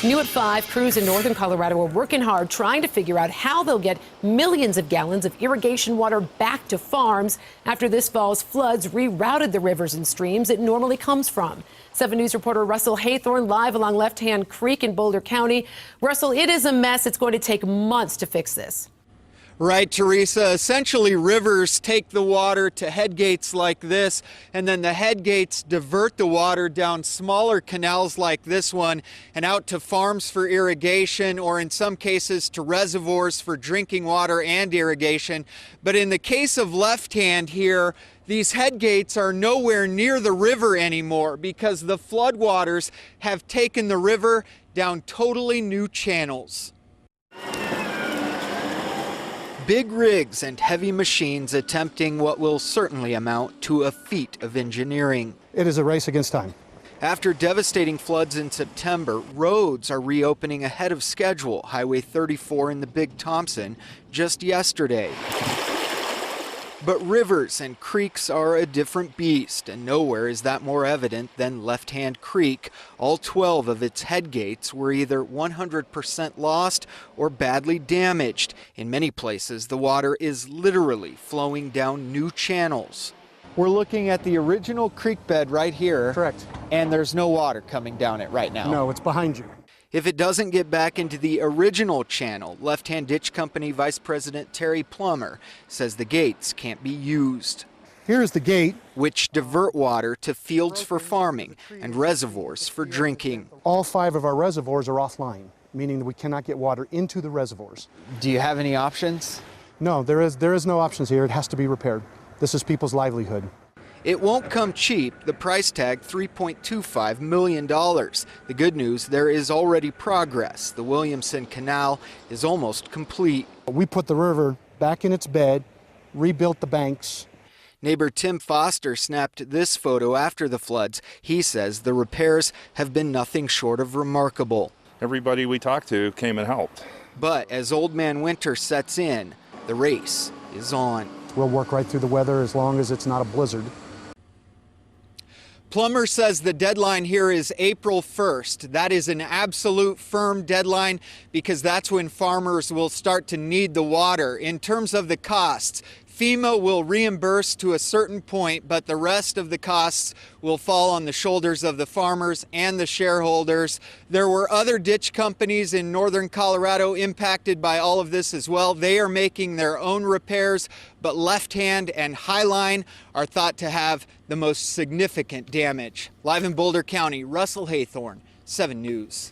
New at 5, crews in northern Colorado are working hard trying to figure out how they'll get millions of gallons of irrigation water back to farms after this fall's floods rerouted the rivers and streams it normally comes from. 7 News reporter Russell Haythorn live along Left Hand Creek in Boulder County. Russell, it is a mess. It's going to take months to fix this. Right, Teresa. Essentially, rivers take the water to head gates like this, and then the head gates divert the water down smaller canals like this one and out to farms for irrigation, or in some cases to reservoirs for drinking water and irrigation. But in the case of Left Hand here, these head gates are nowhere near the river anymore because the floodwaters have taken the river down totally new channels. Big rigs and heavy machines attempting what will certainly amount to a feat of engineering. It is a race against time. After devastating floods in September, roads are reopening ahead of schedule. Highway 34 in the Big Thompson just yesterday. But rivers and creeks are a different beast, and nowhere is that more evident than Left Hand Creek. All 12 of its head gates were either 100% lost or badly damaged. In many places, the water is literally flowing down new channels. We're looking at the original creek bed right here. Correct. And there's no water coming down it right now. No, it's behind you. If it doesn't get back into the original channel, Left Hand Ditch Company Vice President Terry Plummer says the gates can't be used. Here's the gate, which divert water to fields for farming and reservoirs for drinking. All 5 of our reservoirs are offline, meaning that we cannot get water into the reservoirs. Do you have any options? No, there is no options here. It has to be repaired. This is people's livelihood. It won't come cheap. The price tag, $3.25 million. The good news, there is already progress. The Williamson Canal is almost complete. We put the river back in its bed, rebuilt the banks. Neighbor Tim Foster snapped this photo after the floods. He says the repairs have been nothing short of remarkable. Everybody we talked to came and helped. But as Old Man Winter sets in, the race is on. We'll work right through the weather as long as it's not a blizzard. Plummer says the deadline here is April 1st. That is an absolute firm deadline because that's when farmers will start to need the water. In terms of the costs, FEMA will reimburse to a certain point, but the rest of the costs will fall on the shoulders of the farmers and the shareholders. There were other ditch companies in northern Colorado impacted by all of this as well. They are making their own repairs, but Left Hand and Highline are thought to have the most significant damage. Live in Boulder County, Russell Haythorn, 7 News.